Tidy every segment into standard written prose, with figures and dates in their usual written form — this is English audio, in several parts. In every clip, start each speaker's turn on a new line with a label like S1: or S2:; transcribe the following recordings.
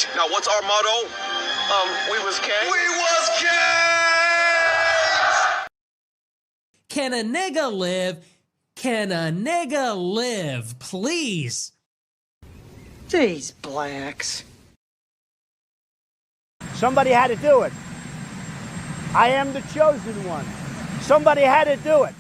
S1: right. Now, what's our motto? We was kings. We was kings!
S2: Can a nigga live? Can a nigga live? Please.
S3: These blacks.
S4: Somebody had to do it. I am the chosen one. Somebody had to do it.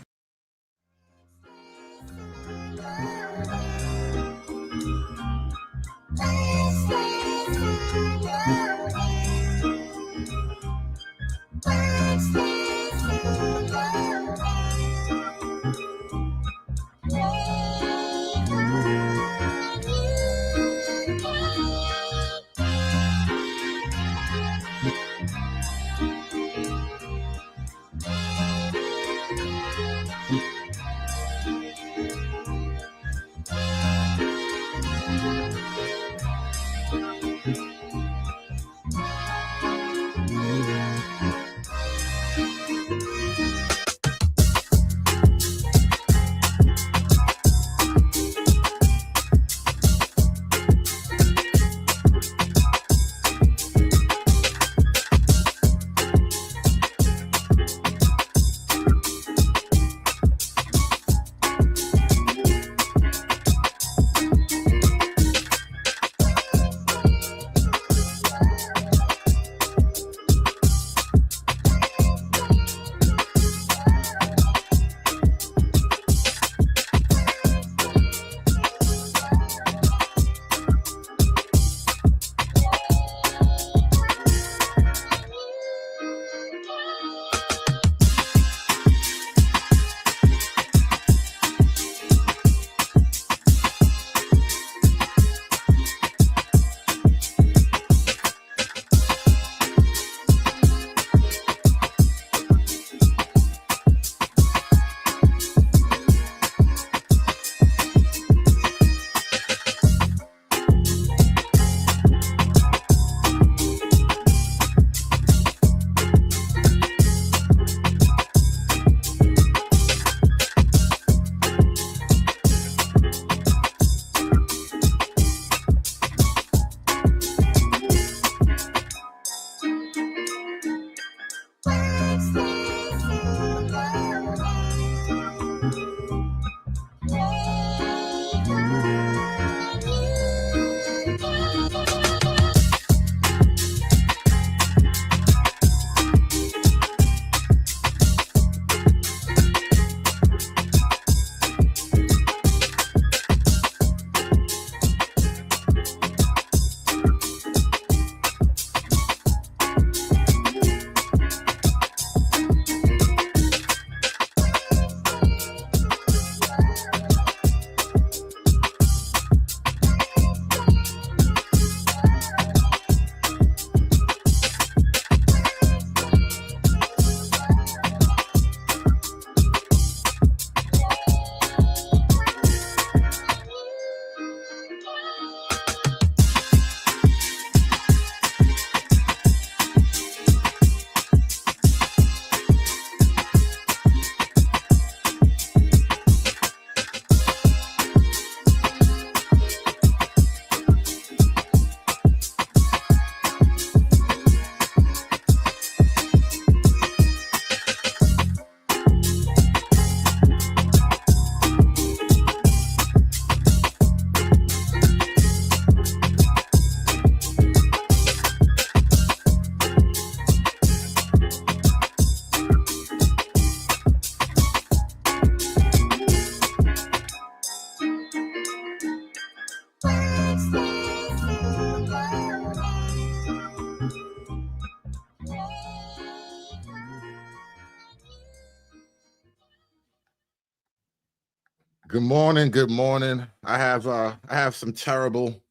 S5: Good morning. Good morning. I have some terrible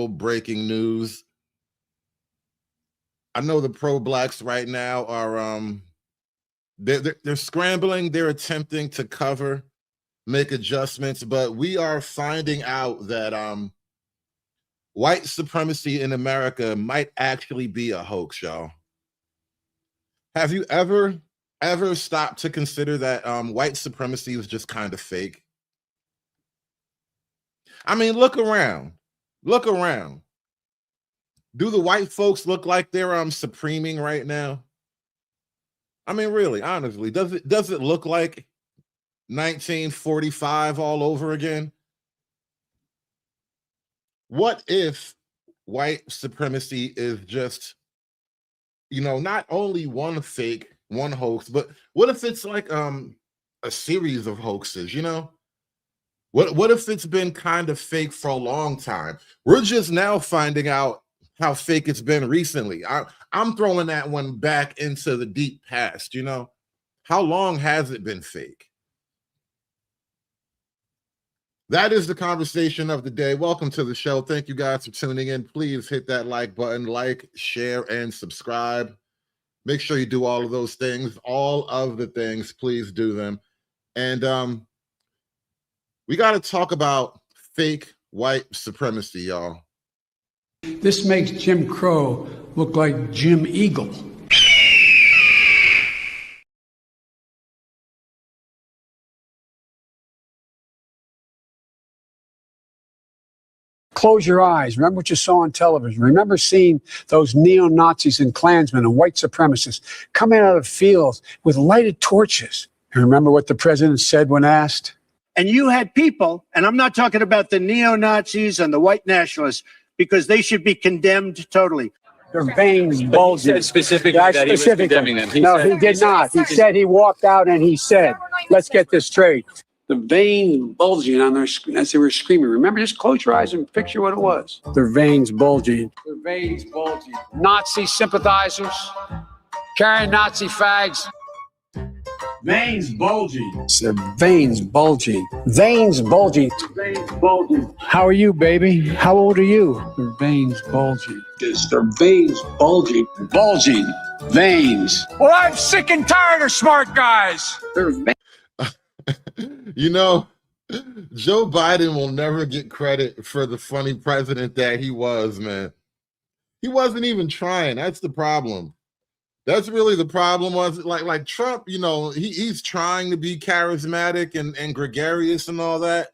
S5: breaking news. I know the pro-blacks right now are they're scrambling. They're attempting to cover, make adjustments, but we are finding out that white supremacy in America might actually be a hoax, y'all. Have you ever stopped to consider that white supremacy was just kind of fake? I mean, look around. Look around. Do the white folks look like they're supreming right now? I mean, really, honestly, does it look like 1945 all over again? What if white supremacy is just, not only one fake, one hoax, but what if it's like a series of hoaxes, What if it's been kind of fake for a long time? We're just now finding out how fake it's been recently. I'm throwing that one back into the deep past, How long has it been fake? That is the conversation of the day. Welcome to the show. Thank you guys for tuning in. Please hit that like button, like, share, and subscribe. Make sure you do all of those things. All of the things, please do them. And we got to talk about fake white supremacy, y'all.
S6: This makes Jim Crow look like Jim Eagle. Close your eyes. Remember what you saw on television. Remember seeing those neo-Nazis and Klansmen and white supremacists coming out of fields with lighted torches. And remember what the president said when asked?
S4: And you had people, and I'm not talking about the neo-Nazis and the white nationalists, because they should be condemned totally.
S6: Their veins bulging.
S7: He said specifically that he was condemning them.
S6: He did not. He said he walked out and he said, let's get this straight. The veins bulging on their as they were screaming. Remember, just close your eyes and picture what it was. Their veins bulging. Their veins bulging. Nazi sympathizers carrying Nazi fags. Veins bulging. Their veins bulging. Veins bulging. Veins bulging. How are you, baby? How old are you? Their veins bulging. It's their veins bulging. Bulging. Veins. Well, I'm sick and tired of smart guys. Their veins.
S5: Joe Biden will never get credit for the funny president that he was, man. He wasn't even trying. That's the problem. That's really the problem. Was like Trump, he's trying to be charismatic and gregarious and all that.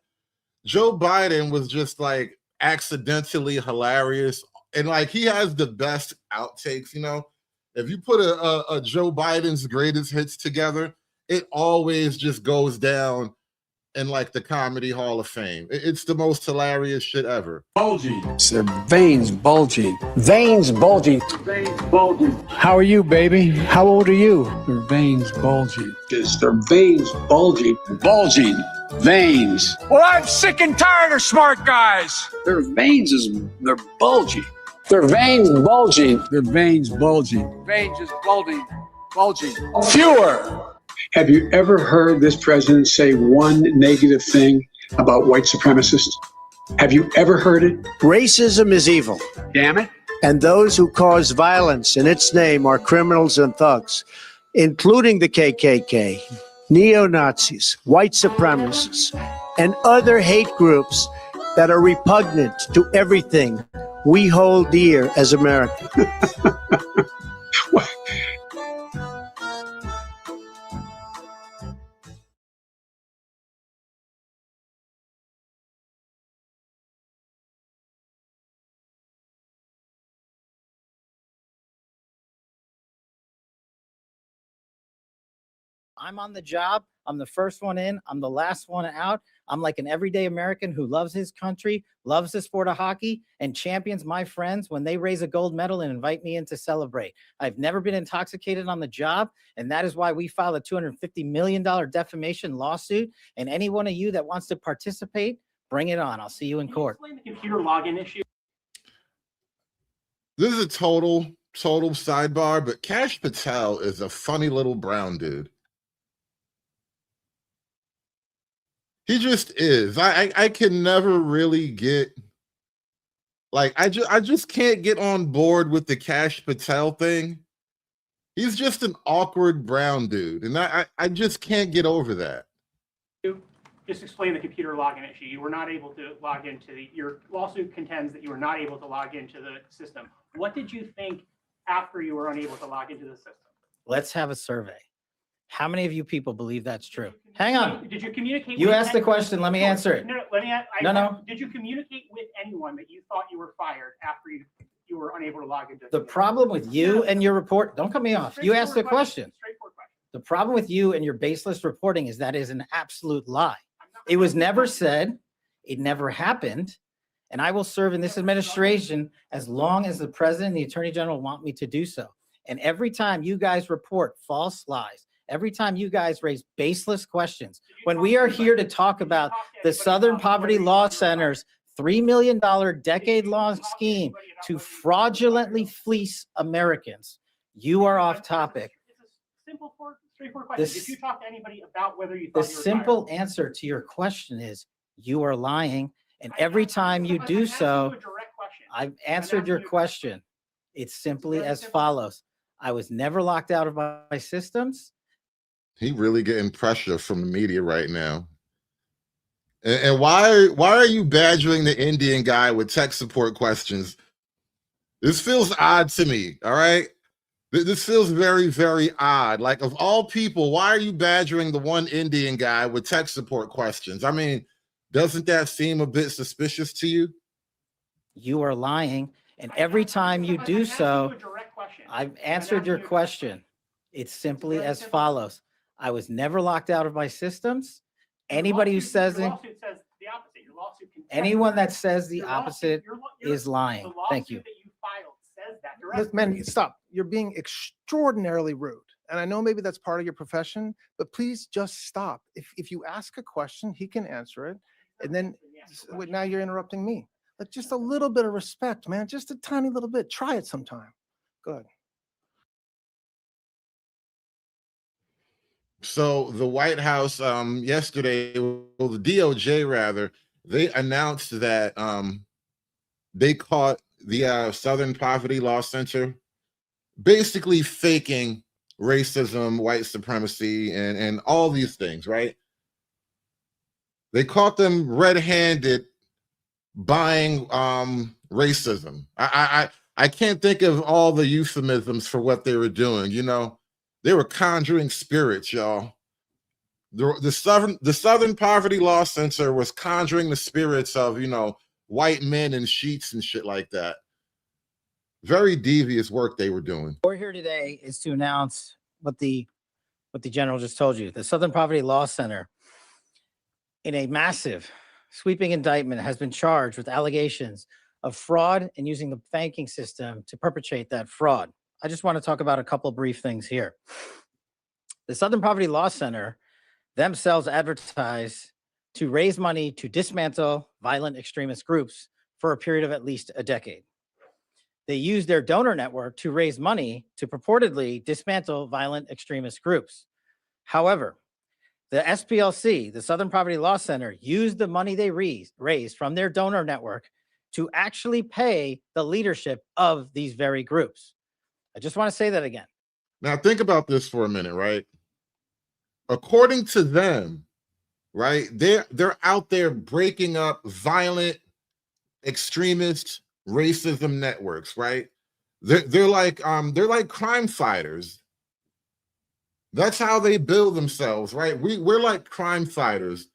S5: Joe Biden was just like accidentally hilarious. And like he has the best outtakes, If you put a Joe Biden's greatest hits together, it always just goes down in like the Comedy Hall of Fame. It's the most hilarious shit ever.
S6: Bulging. Their veins bulging. Veins bulging. Veins bulging. How are you, baby? How old are you? Their veins bulging. It's their veins bulging. Bulging. Veins. Well, I'm sick and tired of smart guys. Their veins they're bulging. Their veins bulging. Their veins bulging. Veins is bulging. Bulging. Fewer. Have you ever heard this president say one negative thing about white supremacists? Have you ever heard it?
S4: Racism is evil.
S6: Damn it.
S4: And those who cause violence in its name are criminals and thugs, including the KKK, neo-Nazis, white supremacists, and other hate groups that are repugnant to everything we hold dear as Americans.
S8: I'm on the job. I'm the first one in. I'm the last one out. I'm like an everyday American who loves his country, loves the sport of hockey, and champions my friends when they raise a gold medal and invite me in to celebrate. I've never been intoxicated on the job, and that is why we filed a $250 million defamation lawsuit. And any one of you that wants to participate, bring it on. I'll see you in court.
S9: Explain the computer login issue.
S5: This is a total sidebar, but Kash Patel is a funny little brown dude. He just is. I can never really get, like, I just can't get on board with the Kash Patel thing. He's just an awkward brown dude, and I just can't get over that.
S9: Just explain the computer login issue. You were not able to log into your lawsuit contends that you were not able to log into the system. What did you think after you were unable to log into the system?
S8: Let's have a survey. How many of you people believe that's true? Hang on.
S9: Did you communicate?
S8: You asked the question. Let me answer it.
S9: No, let me.
S8: No.
S9: Did you communicate with anyone that you thought you were fired after you you were unable to log into.
S8: The problem with you and your report, don't cut me off. You asked a question.
S9: Straightforward question.
S8: The problem with you and your baseless reporting is that is an absolute lie. It was never said. It never happened. And I will serve in this administration as long as the president and the attorney general want me to do so. And every time you guys report false lies, every time you guys raise baseless questions, when we are here to talk about the Southern Poverty Law Center's $3 million decade-long scheme to fraudulently fleece Americans, you are off topic.
S9: It's a simple, straightforward question. Did you talk to anybody about whether you thought
S8: The
S9: you were
S8: simple
S9: fired?
S8: answer to your question is you are lying. And every time you
S9: I'm
S8: do
S9: asking
S8: so,
S9: you a direct question.
S8: I've answered your question. It's simply as follows. I was never locked out of my systems.
S5: He really getting pressure from the media right now. And why are you badgering the Indian guy with tech support questions? This feels odd to me, all right? This feels very, very odd. Like, of all people, why are you badgering the one Indian guy with tech support questions? I mean, doesn't that seem a bit suspicious to you?
S8: You are lying. And every time you do so,
S9: a direct question.
S8: I've answered your question. It's simply as follows. I was never locked out of my systems. Anybody who says
S9: your
S8: it,
S9: lawsuit says the opposite. Your lawsuit contests
S8: anyone that
S9: that.
S8: says the
S9: Your lawsuit-
S8: opposite
S9: your-
S8: is lying.
S9: The
S8: Thank
S9: lawsuit
S8: you.
S9: that you filed says that directly.
S10: Look, man, stop. You're being extraordinarily rude. And I know maybe that's part of your profession, but please just stop. If you ask a question, he can answer it. And then wait, now you're interrupting me. Like, just a little bit of respect, man. Just a tiny little bit. Try it sometime. Go ahead.
S5: So the White House yesterday, well, the DOJ rather, they announced that they caught the Southern Poverty Law Center basically faking racism, white supremacy, and all these things, right? They caught them red-handed buying racism. I can't think of all the euphemisms for what they were doing, you know. They were conjuring spirits, y'all. The Southern Poverty Law Center was conjuring the spirits of, you know, white men in sheets and shit like that. Very devious work they were doing.
S8: We're here today is to announce what the general just told you. The Southern Poverty Law Center, in a massive sweeping indictment, has been charged with allegations of fraud and using the banking system to perpetrate that fraud. I just want to talk about a couple brief things here. The Southern Poverty Law Center themselves advertise to raise money to dismantle violent extremist groups for a period of at least a decade. They use their donor network to raise money to purportedly dismantle violent extremist groups. However, the SPLC, the Southern Poverty Law Center, used the money they raised from their donor network to actually pay the leadership of these very groups. I just want to say that again.
S5: Now think about this for a minute, right? According to them, right, they're out there breaking up violent extremist racism networks, right? They're like crime fighters. That's how they build themselves, right? We're like crime fighters.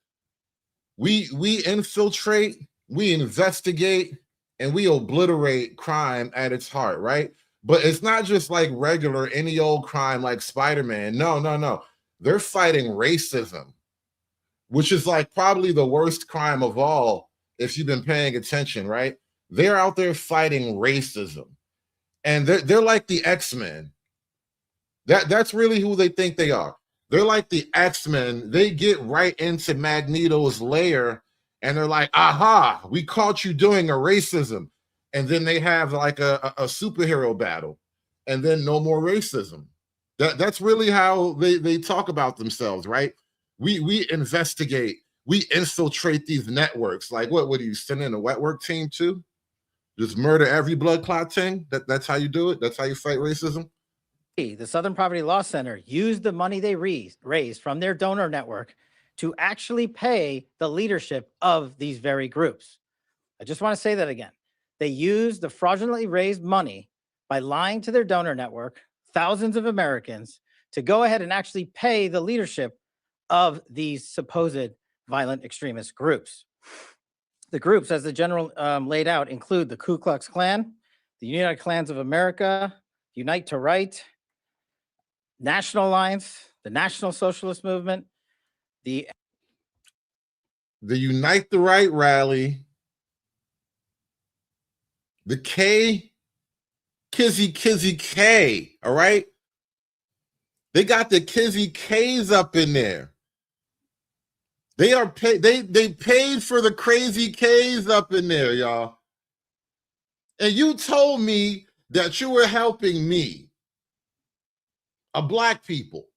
S5: We infiltrate, we investigate, and we obliterate crime at its heart, right? But it's not just like regular any old crime like Spider-Man. No. They're fighting racism, which is like probably the worst crime of all if you've been paying attention, right? They're out there fighting racism. And they're like the X-Men. That's really who they think they are. They're like the X-Men. They get right into Magneto's lair and they're like, aha, we caught you doing a racism. And then they have like a superhero battle and then no more racism. That's really how they talk about themselves, right? We investigate, we infiltrate these networks. Like what do you send in a wet work team too? Just murder every blood clot thing? That's how you do it? That's how you fight racism?
S8: The Southern Poverty Law Center used the money they raised from their donor network to actually pay the leadership of these very groups. I just want to say that again. They used the fraudulently raised money by lying to their donor network, thousands of Americans, to go ahead and actually pay the leadership of these supposed violent extremist groups. The groups, as the general laid out, include the Ku Klux Klan, the United Clans of America, Unite to Right, National Alliance, the National Socialist Movement, the
S5: Unite the Right rally, the Kizzy K, all right? They got the Kizzy K's up in there. They are paid, they paid for the crazy K's up in there, y'all. And you told me that you were helping me, a black people,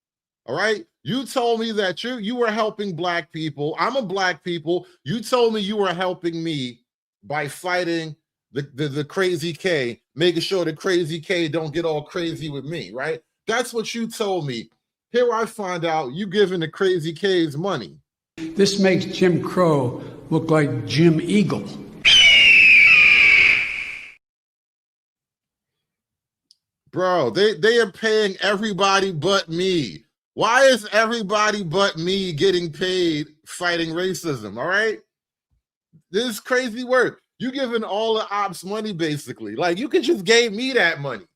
S5: all right? You told me that you were helping black people. I'm a black people. You told me you were helping me by fighting the crazy K, making sure the crazy K don't get all crazy with me, right? That's what you told me. Here I find out you giving the crazy K's money.
S6: This makes Jim Crow look like Jim Eagle.
S5: Bro, they are paying everybody but me. Why is everybody but me getting paid fighting racism, all right? This is crazy work. You giving all the ops money, basically. Like, you could just gave me that money.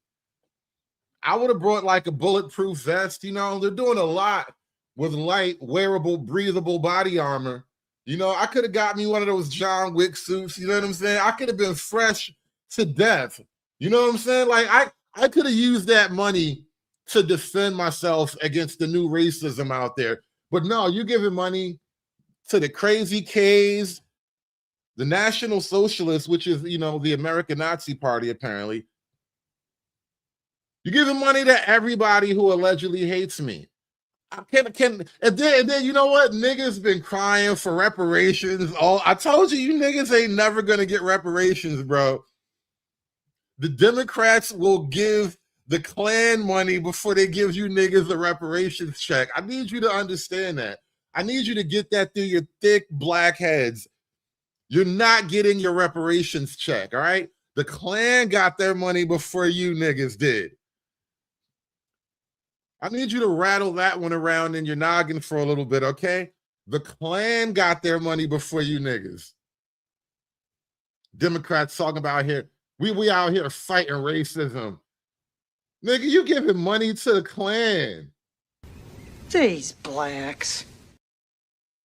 S5: I would have brought like a bulletproof vest. You know, they're doing a lot with light, wearable, breathable body armor. You know, I could have got me one of those John Wick suits. You know what I'm saying? I could have been fresh to death. You know what I'm saying? Like, I could have used that money to defend myself against the new racism out there. But no, you're giving money to the crazy K's, the National Socialists, which is, you know, the American Nazi Party, apparently. You're giving money to everybody who allegedly hates me. And then you know what? Niggas been crying for reparations. I told you, you niggas ain't never gonna get reparations, bro. The Democrats will give the Klan money before they give you niggas a reparations check. I need you to understand that. I need you to get that through your thick black heads. You're not getting your reparations check, all right? The Klan got their money before you niggas did. I need you to rattle that one around in your noggin for a little bit, okay? The Klan got their money before you niggas. Democrats talking about here, we out here fighting racism. Nigga, you giving money to the Klan.
S3: These blacks.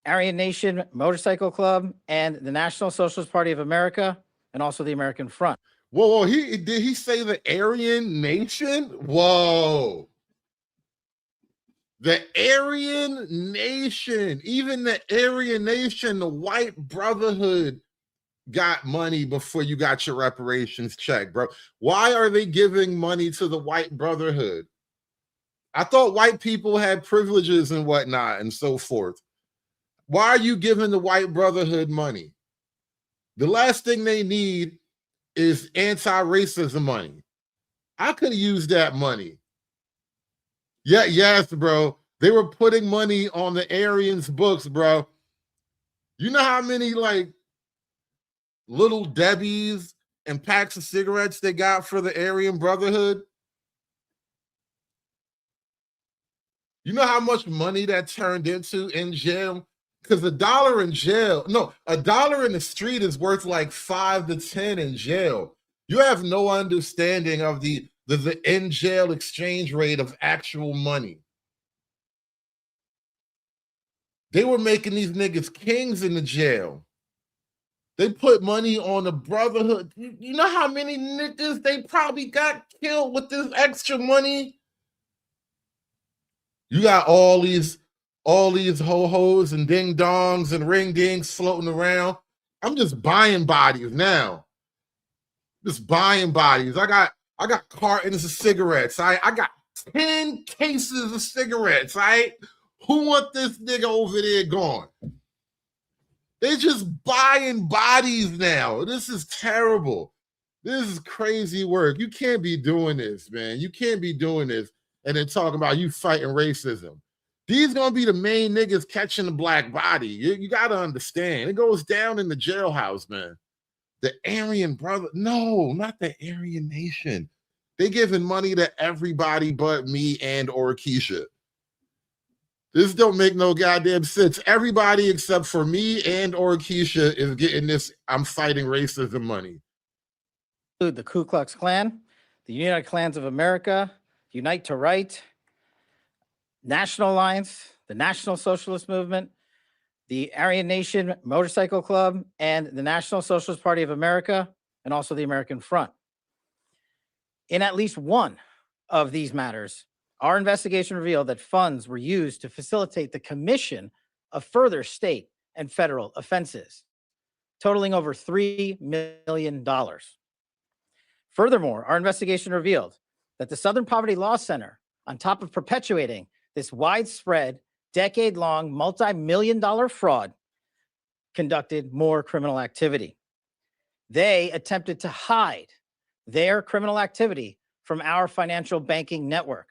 S8: Aryan Nation Motorcycle Club, and the National Socialist Party of America, and also the American Front.
S5: Whoa, did he say the Aryan Nation? Whoa. The Aryan Nation, even the Aryan Nation, the white brotherhood got money before you got your reparations check, bro. Why are they giving money to the white brotherhood? I thought white people had privileges and whatnot and so forth. Why are you giving the white brotherhood money? The last thing they need is anti-racism money. I could have used that money. Yeah, yes, bro. They were putting money on the Aryans' books, bro. You know how many like little Debbies and packs of cigarettes they got for the Aryan Brotherhood? You know how much money that turned into in jail? Because $1 in jail, no, $1 in the street is worth like 5 to 10 in jail. You have no understanding of the in jail exchange rate of actual money. They were making these niggas kings in the jail. They put money on the brotherhood. You know how many niggas they probably got killed with this extra money? You got all these ho-hos and ding-dongs and ring-dings floating around. I'm just buying bodies now. Just buying bodies. I got cartons of cigarettes. I got 10 cases of cigarettes. Who want this nigga over there gone? They just buying bodies now. This is terrible. This is crazy work. You can't be doing this, man. You can't be doing this and then talking about you fighting racism. These gonna be the main niggas catching the black body. You gotta understand. It goes down in the jailhouse, man. The Aryan brother, no, not the Aryan Nation. They giving money to everybody but me and or Keisha. This don't make no goddamn sense. Everybody except for me and or Keisha is getting this I'm fighting racism money.
S8: The Ku Klux Klan, the United Klans of America, Unite to Right, National Alliance, the National Socialist Movement, the Aryan Nation Motorcycle Club, and the National Socialist Party of America, and also the American Front. In at least one of these matters, our investigation revealed that funds were used to facilitate the commission of further state and federal offenses, totaling over $3 million. Furthermore, our investigation revealed that the Southern Poverty Law Center, on top of perpetuating this widespread, decade-long, multi-million-dollar fraud, conducted more criminal activity. They attempted to hide their criminal activity from our financial banking network.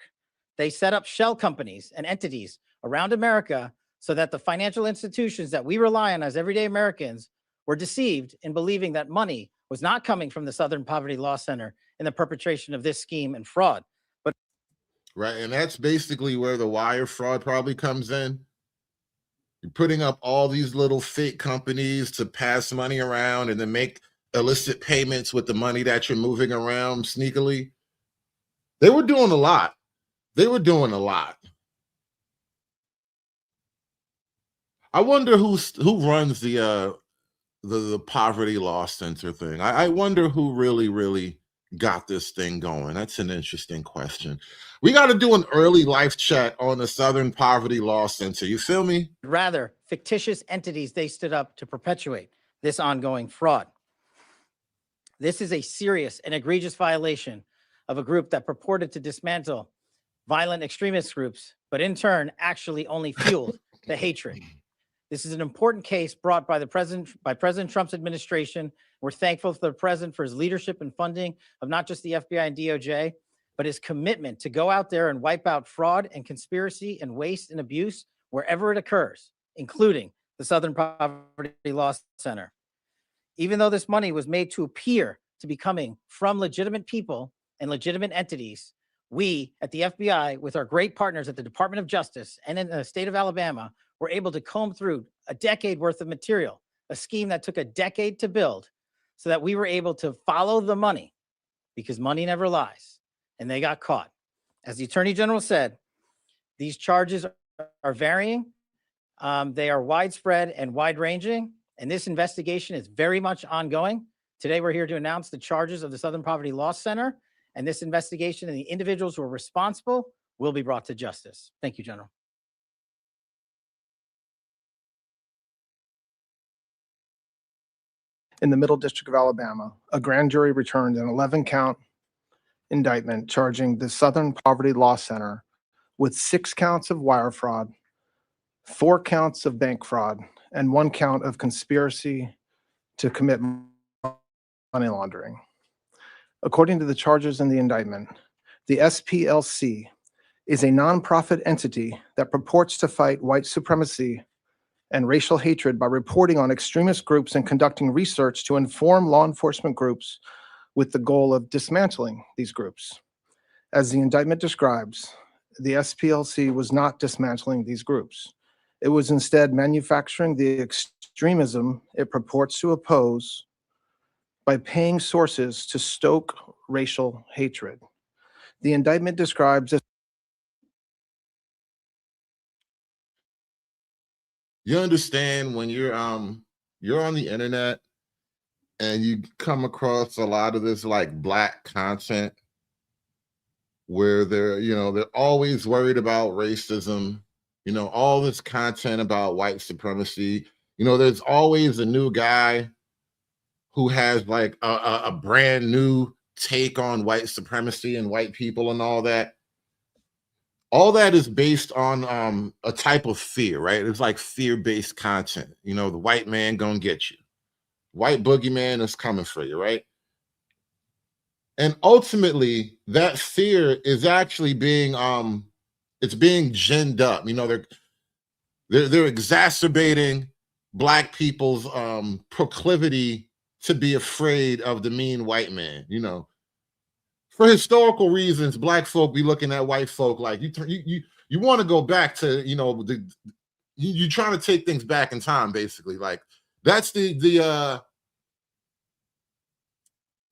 S8: They set up shell companies and entities around America so that the financial institutions that we rely on as everyday Americans were deceived in believing that money was not coming from the Southern Poverty Law Center in the perpetration of this scheme and fraud. But
S5: right, and that's basically where the wire fraud probably comes in. You're putting up all these little fake companies to pass money around and then make illicit payments with the money that you're moving around sneakily. They were doing a lot. They were doing a lot. I wonder who runs the poverty law center thing. I wonder who really got this thing going. That's an interesting question. We got to do an early life check on the Southern Poverty Law Center. You feel me?
S8: rather, fictitious entities they stood up to perpetuate this ongoing fraud. This is a serious and egregious violation of a group that purported to dismantle violent extremist groups, but in turn actually only fueled the hatred. This is an important case brought by President Trump's administration. We're thankful for the president for his leadership and funding of not just the FBI and DOJ, but his commitment to go out there and wipe out fraud and conspiracy and waste and abuse wherever it occurs, including the Southern Poverty Law Center. Even though this money was made to appear to be coming from legitimate people and legitimate entities, we at the FBI, with our great partners at the Department of Justice and in the state of Alabama, were able to comb through a decade worth of material, a scheme that took a decade to build, so that we were able to follow the money, because money never lies, and they got caught. As the Attorney General said, these charges are varying. They are widespread and wide-ranging, and this investigation is very much ongoing. Today, we're here to announce the charges of the Southern Poverty Law Center, and this investigation and the individuals who are responsible will be brought to justice. Thank you, General.
S10: In the Middle District of Alabama, a grand jury returned an 11-count indictment charging the Southern Poverty Law Center with 6 counts of wire fraud, 4 counts of bank fraud, and 1 count of conspiracy to commit money laundering. According to the charges in the indictment, the SPLC is a nonprofit entity that purports to fight white supremacy and racial hatred by reporting on extremist groups and conducting research to inform law enforcement groups with the goal of dismantling these groups. As the indictment describes, the SPLC was not dismantling these groups. It was instead manufacturing the extremism it purports to oppose by paying sources to stoke racial hatred. The indictment describes this.
S5: You understand when you're on the internet and you come across a lot of this like black content where they're always worried about racism, all this content about white supremacy. There's always a new guy who has like a brand new take on white supremacy and white people and all that. All that is based on a type of fear, right? It's like fear-based content. The white man gonna get you. White boogeyman is coming for you, right? And ultimately, that fear is actually being it's being ginned up. They're exacerbating black people's proclivity to be afraid of the mean white man. For historical reasons, black folk be looking at white folk like you want to go back to you're trying to take things back in time, basically. Like that's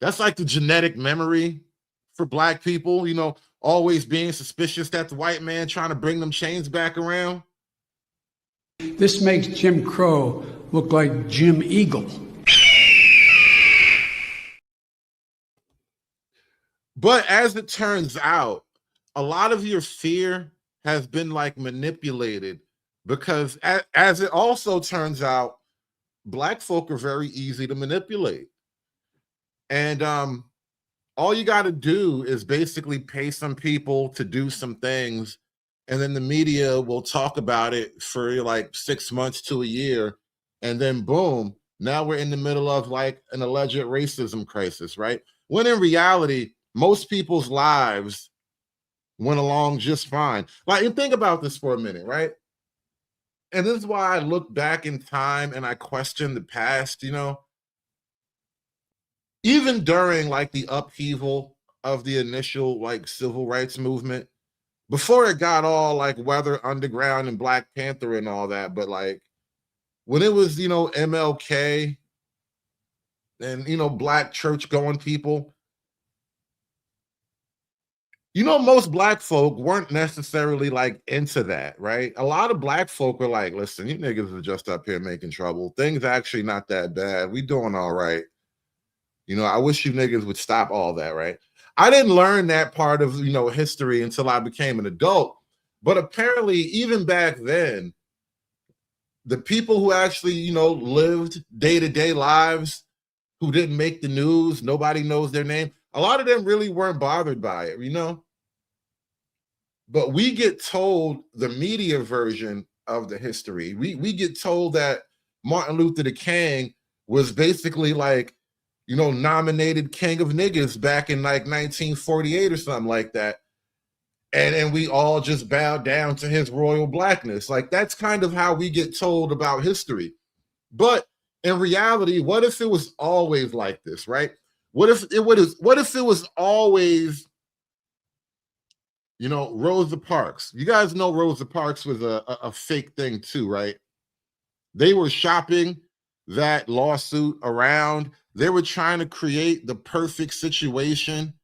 S5: That's like the genetic memory for black people, you know, always being suspicious that the white man trying to bring them chains back around.
S6: This makes Jim Crow look like Jim Eagle.
S5: But as it turns out, a lot of your fear has been like manipulated, because as it also turns out, black folk are very easy to manipulate. And all you got to do is basically pay some people to do some things, and then the media will talk about it for like 6 months to a year, and then boom, now we're in the middle of like an alleged racism crisis, right? When in reality, most people's lives went along just fine. Like, and think about this for a minute, right? And this is why I look back in time and I question the past, you know? Even during like the upheaval of the initial like civil rights movement, before it got all like Weather Underground and Black Panther and all that, but like when it was, you know, MLK and, you know, black church going people, you know, most black folk weren't necessarily like into that, right? A lot of black folk were like, listen, you niggas are just up here making trouble. Things actually not that bad. We doing all right. You know, I wish you niggas would stop all that, right? I didn't learn that part of, you know, history until I became an adult. But apparently, even back then, the people who actually, you know, lived day-to-day lives, who didn't make the news, nobody knows their name, a lot of them really weren't bothered by it, you know? But we get told the media version of the history. We get told that Martin Luther King was basically like, you know, nominated king of niggas back in like 1948 or something like that. And we all just bowed down to his royal blackness. Like, that's kind of how we get told about history. But in reality, what if it was always like this, right? What if it was always, you know, Rosa Parks? You guys know Rosa Parks was a fake thing too, right? They were shopping that lawsuit around. They were trying to create the perfect situation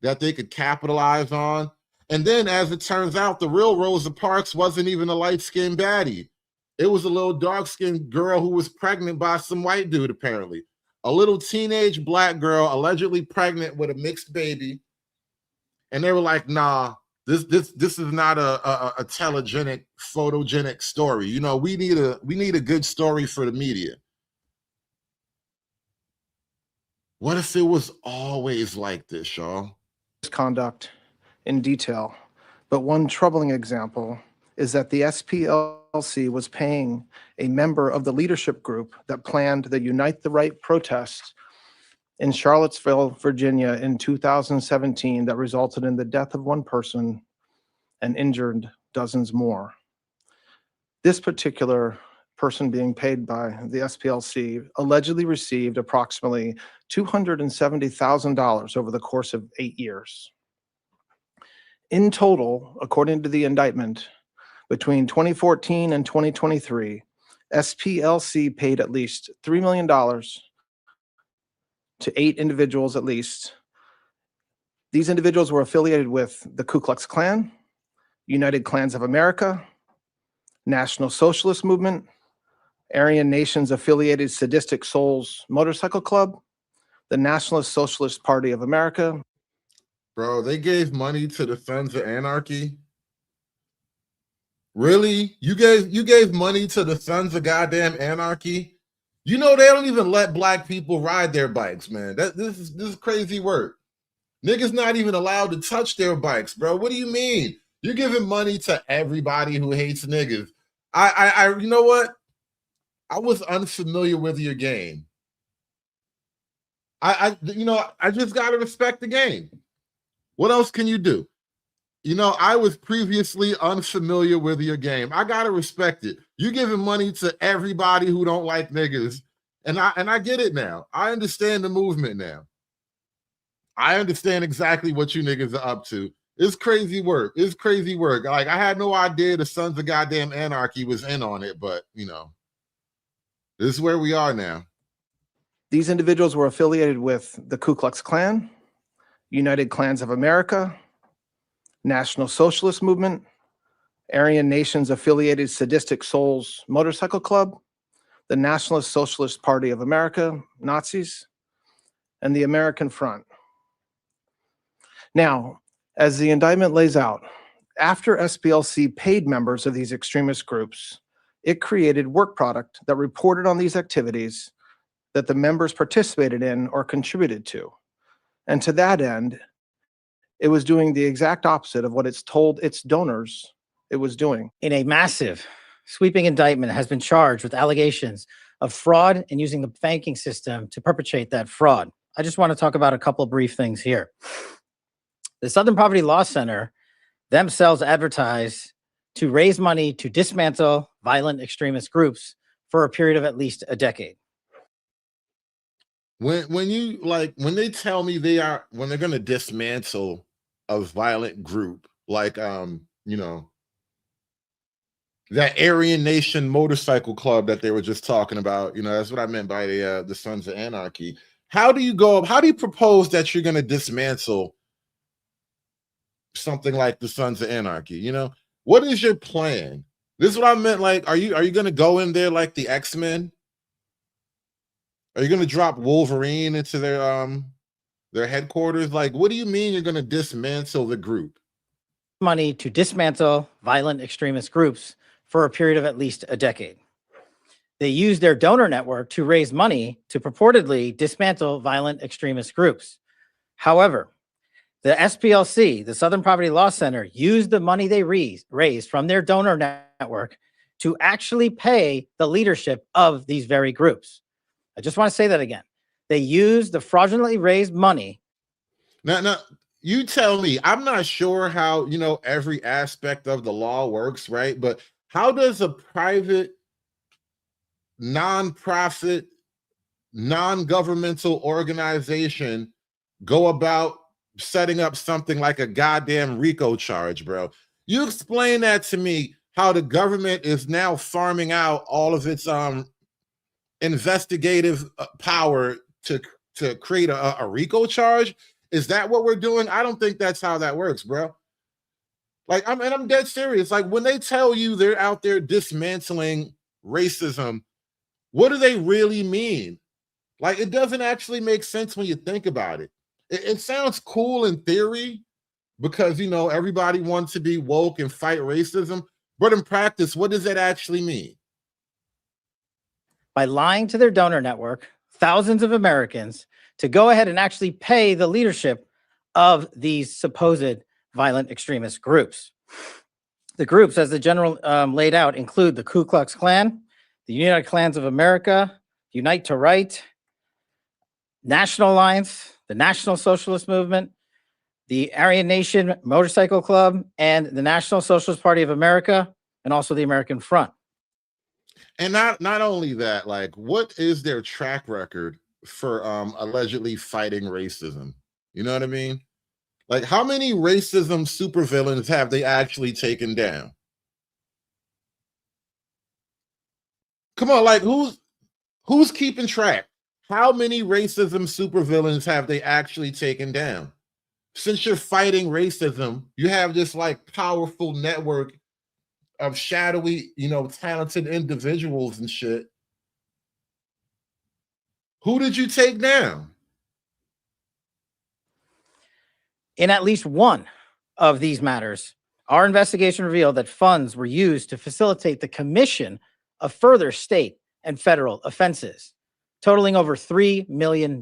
S5: that they could capitalize on. And then, as it turns out, the real Rosa Parks wasn't even a light-skinned baddie. It was a little dark-skinned girl who was pregnant by some white dude, apparently. A little teenage black girl allegedly pregnant with a mixed baby. And they were like, nah, this is not a telegenic, photogenic story. You know, we need a good story for the media. What if it was always like this, y'all?
S10: Conduct in detail, but one troubling example is that the SPLC was paying a member of the leadership group that planned the Unite the Right protest in Charlottesville, Virginia in 2017 that resulted in the death of one person and injured dozens more. This particular person being paid by the SPLC allegedly received approximately $270,000 over the course of 8 years. In total, according to the indictment, between 2014 and 2023, SPLC paid at least $3 million to 8 individuals at least. These individuals were affiliated with the Ku Klux Klan, United Klans of America, National Socialist Movement, Aryan Nations Affiliated Sadistic Souls Motorcycle Club, the Nationalist Socialist Party of America.
S5: Bro, they gave money to the Sons of Anarchy? Really? You gave money to the Sons of goddamn Anarchy? You know they don't even let black people ride their bikes, man. This is crazy work. Niggas not even allowed to touch their bikes, bro. What do you mean? You're giving money to everybody who hates niggas. I you know what? I was unfamiliar with your game. I just gotta respect the game. What else can you do? You know, I was previously unfamiliar with your game. I gotta respect it. You're giving money to everybody who don't like niggas, and I get it now. I understand the movement now. I understand exactly what you niggas are up to. It's crazy work. It's crazy work. Like, I had no idea the Sons of goddamn Anarchy was in on it, but you know, this is where we are now.
S10: These individuals were affiliated with the Ku Klux Klan, United Klans of America, National Socialist Movement, Aryan Nations Affiliated Sadistic Souls Motorcycle Club, the Nationalist Socialist Party of America, Nazis, and the American Front. Now, as the indictment lays out, after SPLC paid members of these extremist groups, it created work product that reported on these activities that the members participated in or contributed to. And to that end, it was doing the exact opposite of what it's told its donors it was doing.
S8: In a massive, sweeping indictment, has been charged with allegations of fraud and using the banking system to perpetrate that fraud. I just want to talk about a couple of brief things here. The Southern Poverty Law Center themselves advertise to raise money to dismantle violent extremist groups for a period of at least a decade.
S5: When they tell me when they're going to dismantle a violent group, like that Aryan Nation Motorcycle Club that they were just talking about, that's what I meant by the Sons of Anarchy. How do you propose that you're going to dismantle something like the Sons of Anarchy? What is your plan? This is what I meant. Like, are you going to go in there like the X-Men? Are you going to drop Wolverine into their headquarters? Like, what do you mean you're going to dismantle the group?
S8: Money to dismantle violent extremist groups for a period of at least a decade. They used their donor network to raise money to purportedly dismantle violent extremist groups. However, the SPLC, the Southern Poverty Law Center, used the money they raised from their donor network to actually pay the leadership of these very groups. I just want to say that again. They used the fraudulently raised money.
S5: Now, you tell me. I'm not sure how, every aspect of the law works, right? But how does a private, nonprofit, non-governmental organization go about setting up something like a goddamn RICO charge, bro? You explain that to me, how the government is now farming out all of its investigative power to create a RICO charge. Is that what we're doing? I don't think that's how that works, bro. Like, I'm dead serious. Like, when they tell you they're out there dismantling racism, what do they really mean? Like, it doesn't actually make sense when you think about it. It sounds cool in theory because, everybody wants to be woke and fight racism. But in practice, what does that actually mean?
S8: By lying to their donor network, thousands of Americans, to go ahead and actually pay the leadership of these supposed violent extremist groups. The groups, as the general laid out, include the Ku Klux Klan, the United Klans of America, Unite to Right, National Alliance, the National Socialist Movement, the Aryan Nation Motorcycle Club, and the National Socialist Party of America, and also the American Front.
S5: And not only that, like, what is their track record for allegedly fighting racism? You know what I mean? Like, how many racism supervillains have they actually taken down? Come on, like, who's keeping track? How many racism supervillains have they actually taken down? Since you're fighting racism, you have this like powerful network of shadowy, talented individuals and shit. Who did you take down?
S8: In at least one of these matters, our investigation revealed that funds were used to facilitate the commission of further state and federal offenses, totaling over $3 million.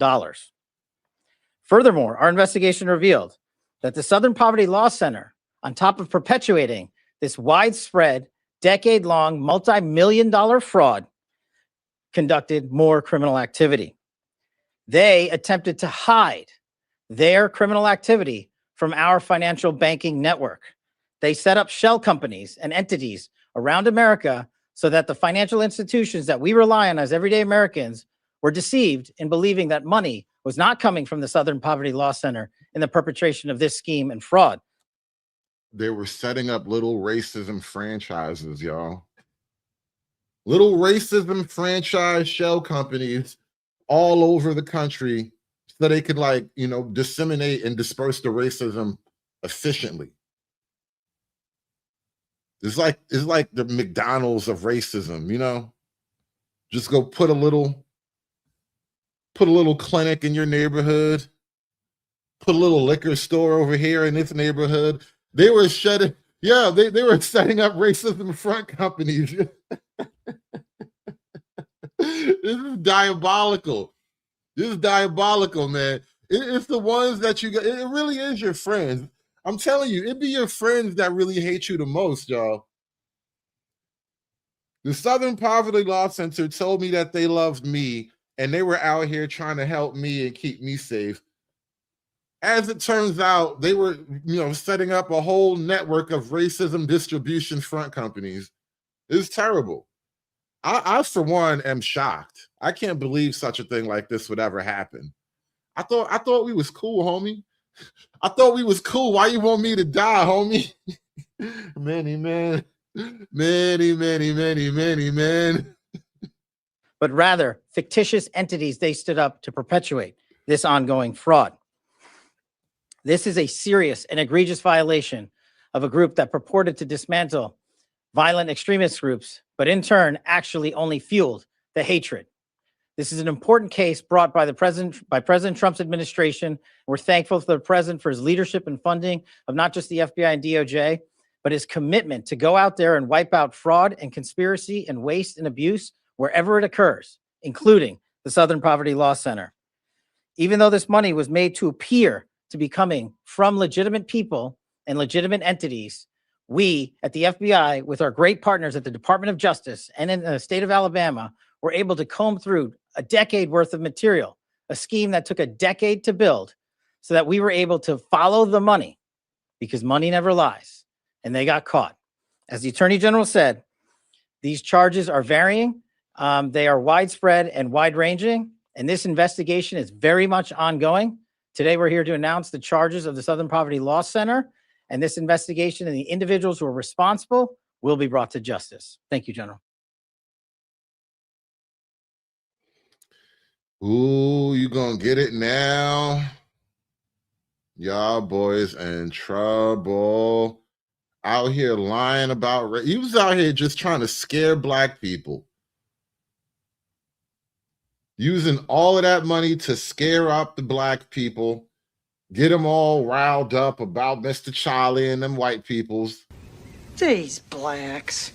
S8: Furthermore, our investigation revealed that the Southern Poverty Law Center, on top of perpetuating this widespread, decade-long, multi-million-dollar fraud, conducted more criminal activity. They attempted to hide their criminal activity from our financial banking network. They set up shell companies and entities around America so that the financial institutions that we rely on as everyday Americans were deceived in believing that money was not coming from the Southern Poverty Law Center in the perpetration of this scheme and fraud.
S5: They were setting up little racism franchises, y'all. Little racism franchise shell companies all over the country so they could, like, you know, disseminate and disperse the racism efficiently. It's like the McDonald's of racism, you know? Just go put a little clinic in your neighborhood, put a little liquor store over here in this neighborhood. They were shutting, yeah, they were setting up racism front companies. This is diabolical. This is diabolical, man. It's the ones that you got. It really is your friends. I'm telling you, it'd be your friends that really hate you the most, y'all. The Southern Poverty Law Center told me that they loved me and they were out here trying to help me and keep me safe. As it turns out, they were, you know, setting up a whole network of racism distribution front companies. It's terrible. I, for one, am shocked. I can't believe such a thing like this would ever happen. I thought we was cool, homie. I thought we was cool. Why you want me to die, homie? Man.
S8: But rather fictitious entities they stood up to perpetuate this ongoing fraud. This is a serious and egregious violation of a group that purported to dismantle violent extremist groups, but in turn actually only fueled the hatred. This is an important case brought by President Trump's administration. We're thankful to the president for his leadership and funding of not just the FBI and DOJ, but his commitment to go out there and wipe out fraud and conspiracy and waste and abuse wherever it occurs, including the Southern Poverty Law Center. Even though this money was made to appear to be coming from legitimate people and legitimate entities, we at the FBI, with our great partners at the Department of Justice and in the state of Alabama, were able to comb through a decade worth of material, a scheme that took a decade to build, so that we were able to follow the money, because money never lies, and they got caught. As the Attorney General said, these charges are varying. They are widespread and wide-ranging, and this investigation is very much ongoing. Today, we're here to announce the charges of the Southern Poverty Law Center, and this investigation and the individuals who are responsible will be brought to justice. Thank you, General.
S5: Ooh, you gonna get it now? Y'all boys in trouble. Out here lying about he was out here just trying to scare black people. Using all of that money to scare up the black people, get them all riled up about Mr. Charlie and them white peoples.
S3: These blacks.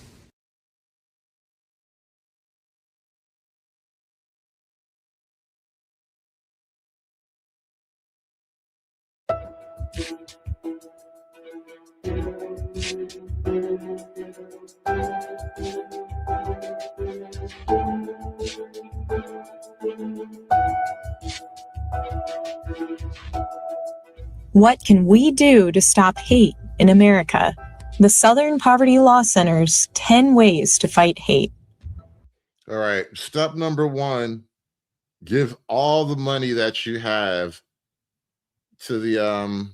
S11: What can we do to stop hate in America? The Southern Poverty Law Center's 10 ways to fight hate.
S5: All right. Step number 1, give all the money that you have to the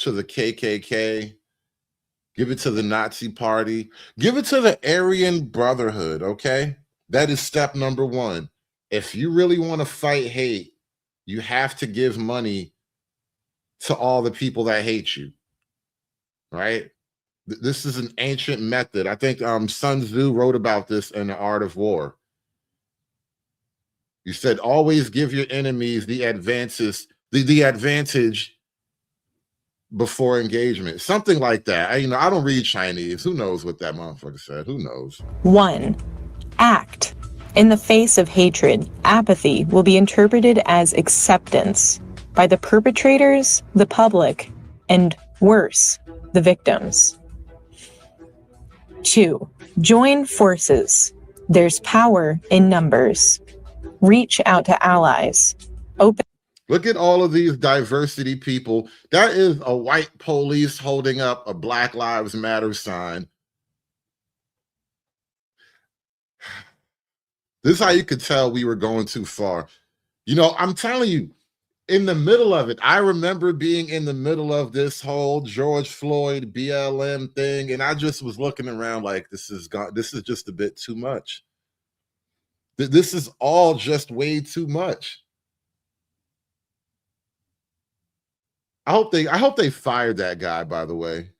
S5: KKK. Give it to the Nazi Party. Give it to the Aryan Brotherhood, okay? That is step number 1. If you really want to fight hate, you have to give money to all the people that hate you, right? This is an ancient method. I think Sun Tzu wrote about this in The Art of War. You said, always give your enemies the advantage before engagement. Something like that. I don't read Chinese. Who knows what that motherfucker said? Who knows?
S11: 1. Act. In the face of hatred, apathy will be interpreted as acceptance by the perpetrators, the public, and worse, the victims. 2. Join forces. There's power in numbers. Reach out to allies. Open.
S5: Look at all of these diversity people. That is a white police holding up a Black Lives Matter sign. This is how you could tell we were going too far. I'm telling you, in the middle of it, I remember being in the middle of this whole George Floyd BLM thing, and I just was looking around like, this is just a bit too much. This is all just way too much. I hope they fired that guy, by the way.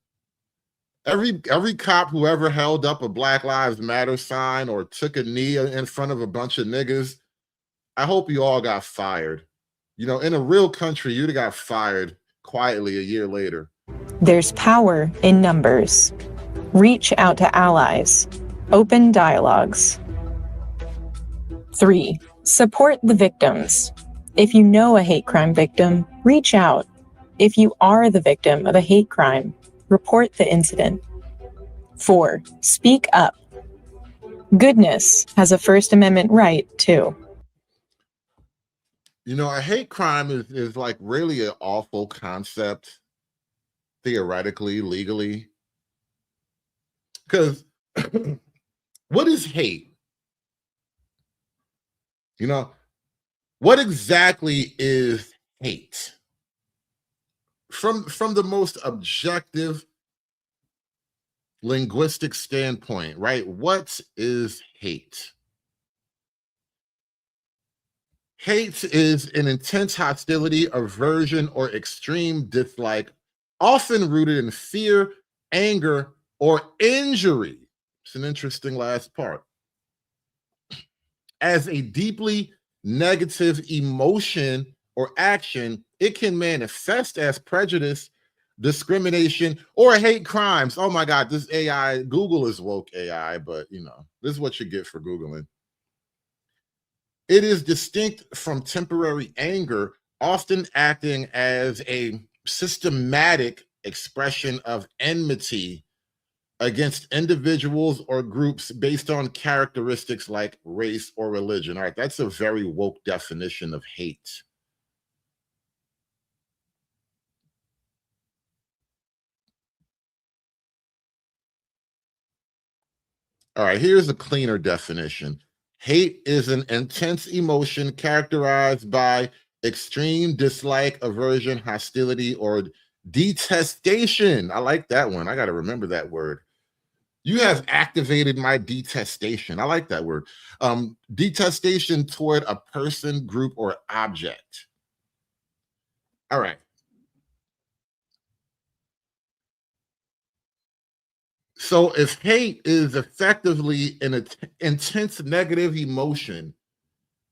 S5: Every cop who ever held up a Black Lives Matter sign or took a knee in front of a bunch of niggas, I hope you all got fired. You know, in a real country, you'd have got fired quietly a year later.
S11: There's power in numbers. Reach out to allies. Open dialogues. 3. Support the victims. If you know a hate crime victim, reach out. If you are the victim of a hate crime, report the incident. 4. Speak up. Goodness has a First Amendment right, too.
S5: You know, a hate crime is like really an awful concept, theoretically, legally. Because what is hate? You know, what exactly is hate? From the most objective linguistic standpoint, right? What is hate? Hate is an intense hostility, aversion, or extreme dislike, often rooted in fear, anger, or injury. It's an interesting last part. As a deeply negative emotion or action, it can manifest as prejudice, discrimination, or hate crimes. Oh my God, this AI, Google is woke AI, but you know, this is what you get for Googling. It is distinct from temporary anger, often acting as a systematic expression of enmity against individuals or groups based on characteristics like race or religion. All right, that's a very woke definition of hate. All right, here's a cleaner definition. Hate is an intense emotion characterized by extreme dislike, aversion, hostility, or detestation. I like that one. I got to remember that word. You have activated my detestation. I like that word. Detestation toward a person, group, or object. All right. So if hate is effectively an intense negative emotion,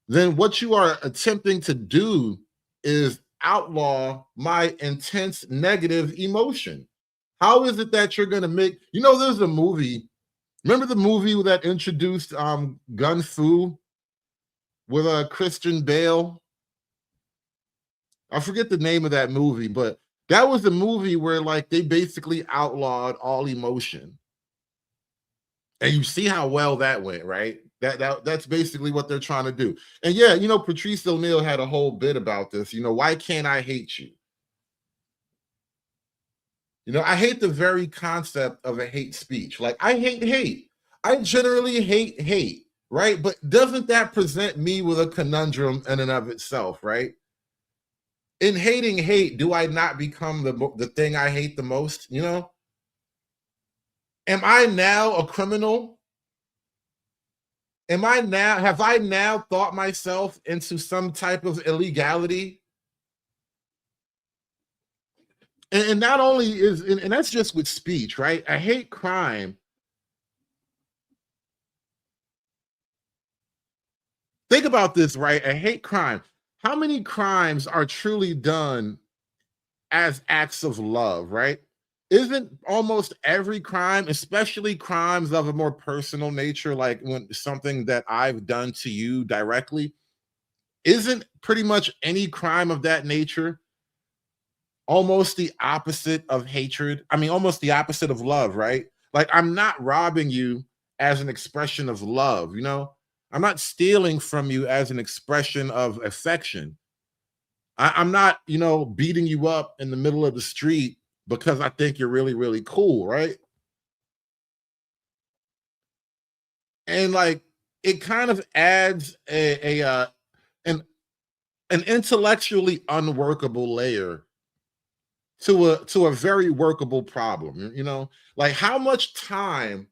S5: then what you are attempting to do is outlaw my intense negative emotion. How is it that you're going to make, you know, there's a movie, remember the movie that introduced Gun Fu with Christian Bale? I forget the name of that movie, but that was a movie where like they basically outlawed all emotion. And you see how well that went, right? That's basically what they're trying to do. And yeah, you know, Patrice O'Neal had a whole bit about this. You know, why can't I hate you? You know, I hate the very concept of a hate speech. Like, I hate hate. I generally hate hate, right? But doesn't that present me with a conundrum in and of itself, right? In hating hate, do I not become the thing I hate the most, you know? Am I now a criminal? Have I now thought myself into some type of illegality? And not only is, and that's just with speech, right? A hate crime. Think about this, right? A hate crime. How many crimes are truly done as acts of love, right? Isn't almost every crime, especially crimes of a more personal nature, like when something that I've done to you directly, isn't pretty much any crime of that nature almost the opposite of hatred? I mean, almost the opposite of love, right? Like, I'm not robbing you as an expression of love, you know? I'm not stealing from you as an expression of affection. I'm not, you know, beating you up in the middle of the street because I think you're really, really cool, right? And like, it kind of adds an intellectually unworkable layer to a very workable problem. You know, like, how much time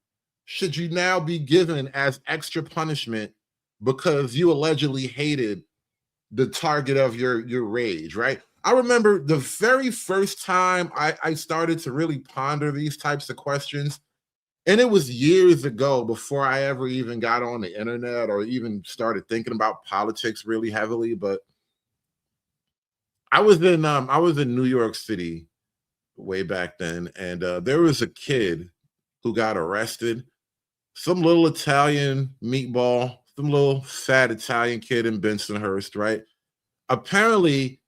S5: should you now be given as extra punishment because you allegedly hated the target of your rage, right? I remember the very first time I started to really ponder these types of questions, and it was years ago before I ever even got on the internet or even started thinking about politics really heavily. But I was in New York City way back then, and there was a kid who got arrested. Some little Italian meatball, some little fat Italian kid in Bensonhurst, right? Apparently,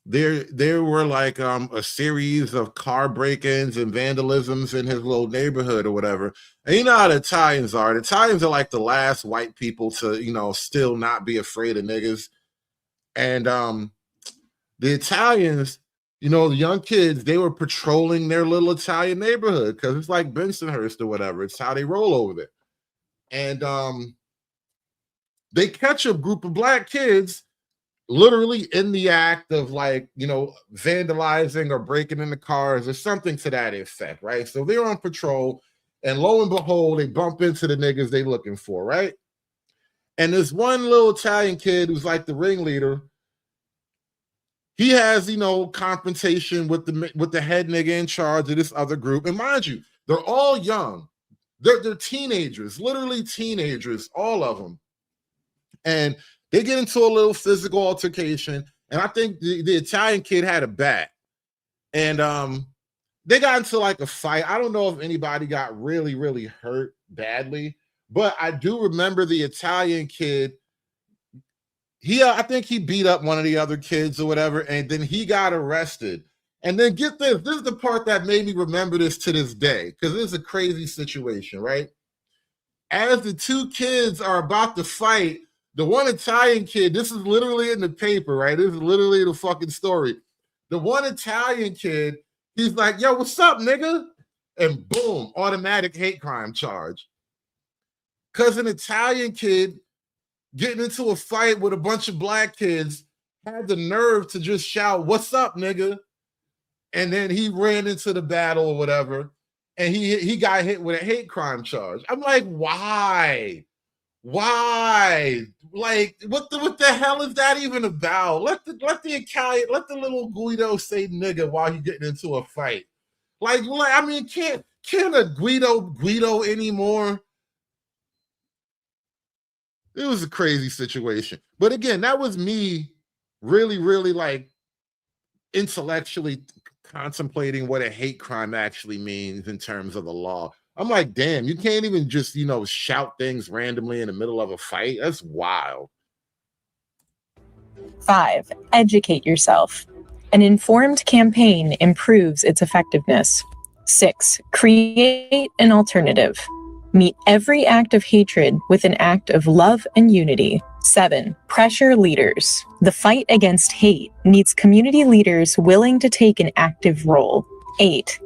S5: there were like a series of car break-ins and vandalisms in his little neighborhood or whatever. And you know how the Italians are. The Italians are like the last white people to, still not be afraid of niggas. And the Italians, the young kids, they were patrolling their little Italian neighborhood because it's like Bensonhurst or whatever. It's how they roll over there. And they catch a group of black kids literally in the act of vandalizing or breaking into cars or something to that effect, right? So they're on patrol, and lo and behold, they bump into the niggas they looking for, right? And this one little Italian kid who's like the ringleader, he has, confrontation with the head nigga in charge of this other group. And mind you, they're all young. They're teenagers, literally teenagers, all of them. And they get into a little physical altercation. And I think the Italian kid had a bat. And they got into like a fight. I don't know if anybody got really, really hurt badly, but I do remember the Italian kid. I think he beat up one of the other kids or whatever, and then he got arrested. And then get this is the part that made me remember this to this day, because this is a crazy situation, right? As the two kids are about to fight, the one Italian kid, this is literally in the paper, right? This is literally the fucking story. The one Italian kid, he's like, yo, what's up, nigga? And boom, automatic hate crime charge. Because an Italian kid getting into a fight with a bunch of black kids had the nerve to just shout, what's up, nigga? And then he ran into the battle or whatever, and he got hit with a hate crime charge. I'm like, why? Why? Like, what the hell is that even about? Let the little Guido say nigga while he's getting into a fight. Like I mean, can't a Guido anymore? It was a crazy situation. But again, that was me really, really like intellectually contemplating what a hate crime actually means in terms of the law. I'm like, damn, you can't even just, shout things randomly in the middle of a fight. That's wild.
S11: 5. Educate yourself. An informed campaign improves its effectiveness. 6. Create an alternative. Meet every act of hatred with an act of love and unity. 7. Pressure leaders. The fight against hate needs community leaders willing to take an active role. 8.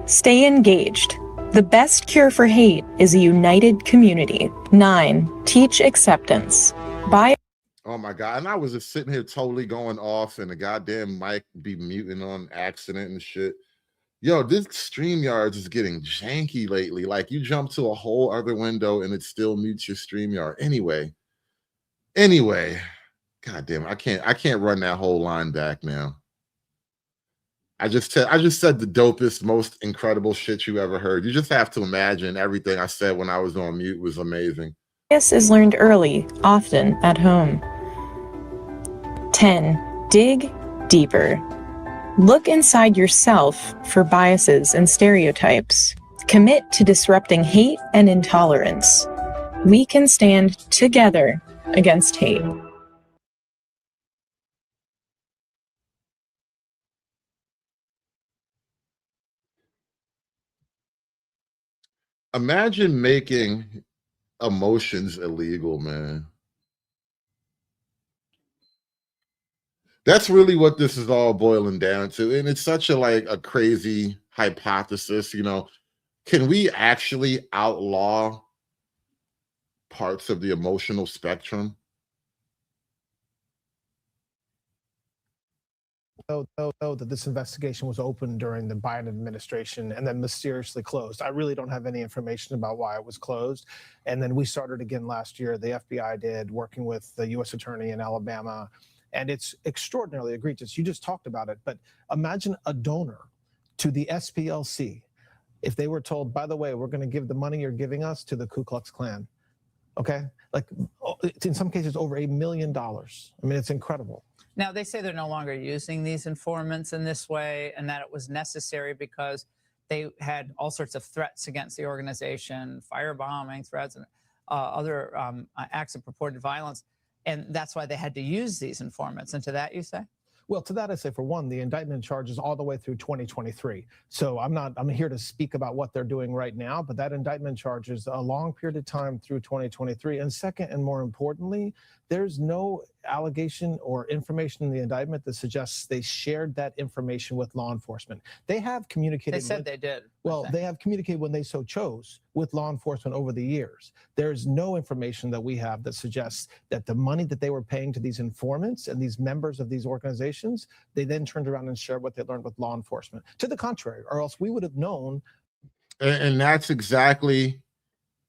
S11: Stay engaged. The best cure for hate is a united community. 9. Teach acceptance. By
S5: Oh my God. And I was just sitting here totally going off and the goddamn mic be muting on accident and shit. Yo, this StreamYard is getting janky lately. Like you jump to a whole other window and it still mutes your StreamYard. Anyway, God damn, I can't run that whole line back now. I just said the dopest, most incredible shit you ever heard. You just have to imagine everything I said when I was on mute was amazing.
S11: bias is learned early, often at home. 10. Dig deeper. Look inside yourself for biases and stereotypes. Commit to disrupting hate and intolerance. We can stand together against hate.
S5: Imagine making emotions illegal, man. That's really what this is all boiling down to. And it's such a crazy hypothesis, you know. Can we actually outlaw parts of the emotional spectrum?
S10: Know that this investigation was open during the Biden administration and then mysteriously closed. I really don't have any information about why it was closed. And then we started again last year. The FBI did, working with the U.S. attorney in Alabama. And it's extraordinarily egregious. You just talked about it. But imagine a donor to the SPLC if they were told, by the way, we're going to give the money you're giving us to the Ku Klux Klan. Okay? Like, in some cases, over $1 million. I mean, it's incredible.
S12: Now, they say they're no longer using these informants in this way and that it was necessary because they had all sorts of threats against the organization, firebombing threats and other acts of purported violence. And that's why they had to use these informants. And to that, you say?
S10: Well, to that, I say, for one, the indictment charges all the way through 2023. So I'm here to speak about what they're doing right now, but that indictment charges a long period of time through 2023. And second, and more importantly, there's no allegation or information in the indictment that suggests they shared that information with law enforcement. They have communicated.
S12: They said they did.
S10: Well, they have communicated when they so chose with law enforcement over the years. There's no information that we have that suggests that the money that they were paying to these informants and these members of these organizations, they then turned around and shared what they learned with law enforcement. To the contrary, or else we would have known.
S5: And that's exactly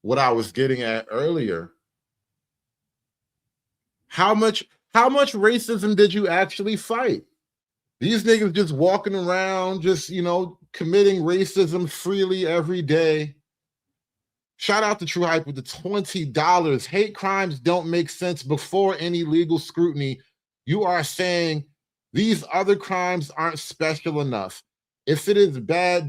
S5: what I was getting at earlier. How much racism did you actually fight? These niggas just walking around, just, you know, committing racism freely every day. Shout out to True Hype with the $20. Hate crimes don't make sense before any legal scrutiny. You are saying these other crimes aren't special enough. If it is bad,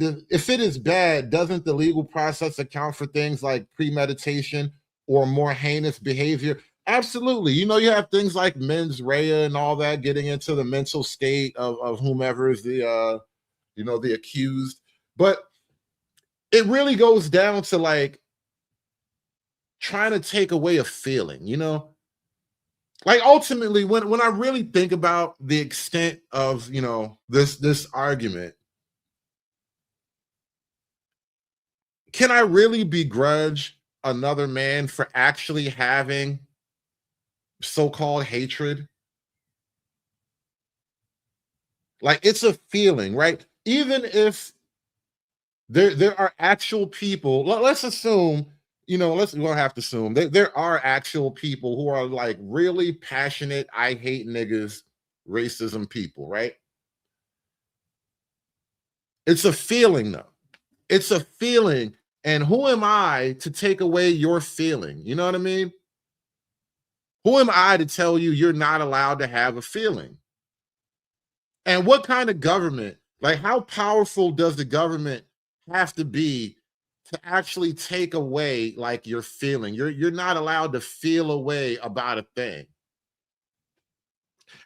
S5: doesn't the legal process account for things like premeditation or more heinous behavior? Absolutely. You know, you have things like mens rea and all that, getting into the mental state of whomever is the the accused. But it really goes down to like trying to take away a feeling, you know? Like ultimately, when I really think about the extent of, you know, this argument, can I really begrudge another man for actually having so-called hatred? Like, it's a feeling, right? Even if there are actual people, let's assume, you know, we don't have to assume, there are actual people who are like really passionate, I hate niggas, racism people, right? It's a feeling though. It's a feeling. And who am I to take away your feeling? You know what I mean? Who am I to tell you you're not allowed to have a feeling? And what kind of government, like how powerful does the government have to be to actually take away like your feeling? You're not allowed to feel a way about a thing.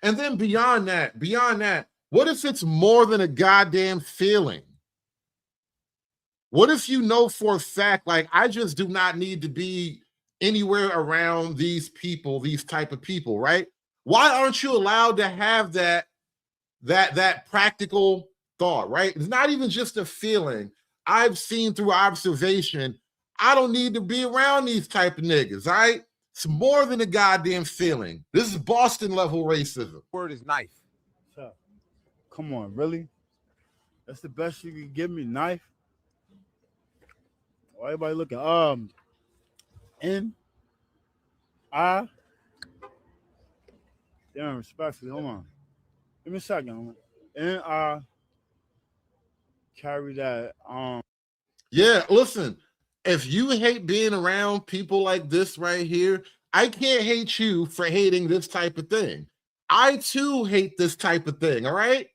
S5: And then beyond that, what if it's more than a goddamn feeling? What if you know for a fact, like, I just do not need to be anywhere around these people, these type of people, right? Why aren't you allowed to have that practical thought, right? It's not even just a feeling. I've seen through observation, I don't need to be around these type of niggas, all right? It's more than a goddamn feeling. This is Boston level racism.
S13: Word is knife. So, come on, really? That's the best you can give me, knife? Why everybody looking? Damn, respectfully, hold on. Give me a second. And carry that.
S5: Yeah, listen, if you hate being around people like this right here, I can't hate you for hating this type of thing. I too hate this type of thing, all right?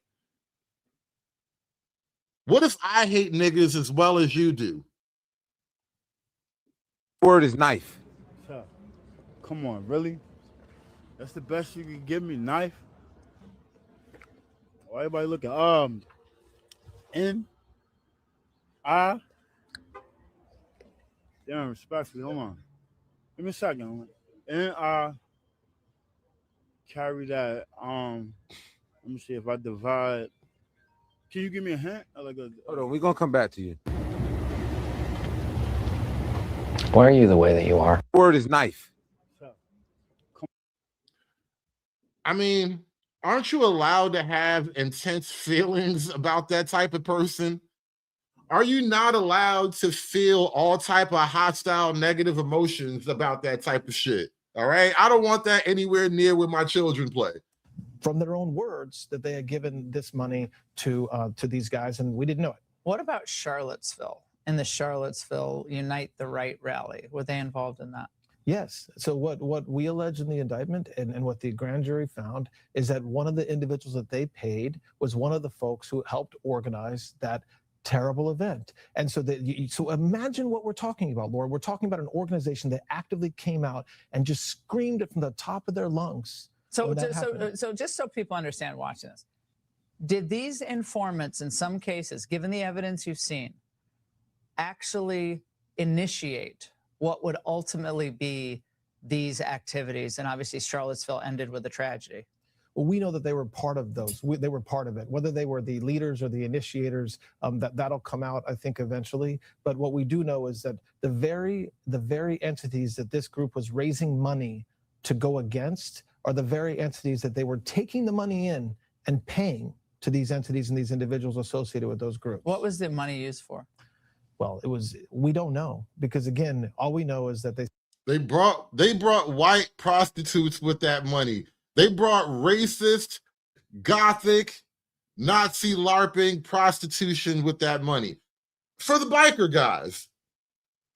S5: What if I hate niggas as well as you do?
S13: Word is knife. So, come on, really? That's the best you can give me, knife? Why everybody looking? Damn, respectfully, hold on. Give me a second. And carry that. Let me see if I divide. Can you give me a hint? Hold on, we're gonna come back to you.
S14: Why are you the way that you are?
S13: Word is knife.
S5: I mean, aren't you allowed to have intense feelings about that type of person? Are you not allowed to feel all type of hostile, negative emotions about that type of shit? All right? I don't want that anywhere near where my children play.
S10: From their own words that they had given this money to these guys, and we didn't know it.
S12: What about Charlottesville and the Charlottesville Unite the Right rally? Were they involved in that?
S10: Yes. So what we allege in the indictment and what the grand jury found is that one of the individuals that they paid was one of the folks who helped organize that terrible event. And so so imagine what we're talking about, Laura. We're talking about an organization that actively came out and just screamed it from the top of their lungs.
S12: So just so people understand watching this, did these informants in some cases, given the evidence you've seen, actually initiate what would ultimately be these activities? And obviously Charlottesville ended with a tragedy.
S10: Well, we know that they were part of those. They were part of it. Whether they were the leaders or the initiators, that'll come out, I think, eventually. But what we do know is that the very entities that this group was raising money to go against are the very entities that they were taking the money in and paying to these entities and these individuals associated with those groups.
S12: What was the money used for?
S10: Well, we don't know, because again, all we know is that
S5: they brought white prostitutes with that money. They brought racist, gothic, Nazi LARPing prostitution with that money. For the biker guys.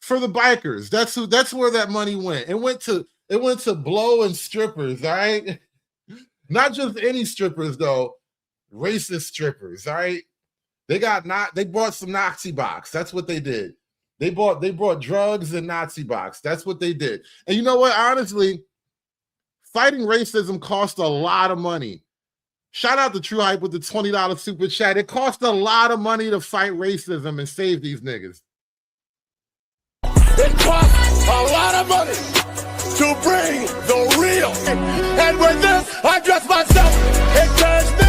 S5: For the bikers. That's where that money went. It went to blow and strippers, all right? Not just any strippers though, racist strippers, all right? They bought some Nazi box. That's what they did. They brought drugs and Nazi box. That's what they did. And you know what? Honestly, fighting racism cost a lot of money. Shout out to True Hype with the $20 super chat. It cost a lot of money to fight racism and save these niggas.
S1: It costs a lot of money to bring the real. And with this, I dress myself in cashmere.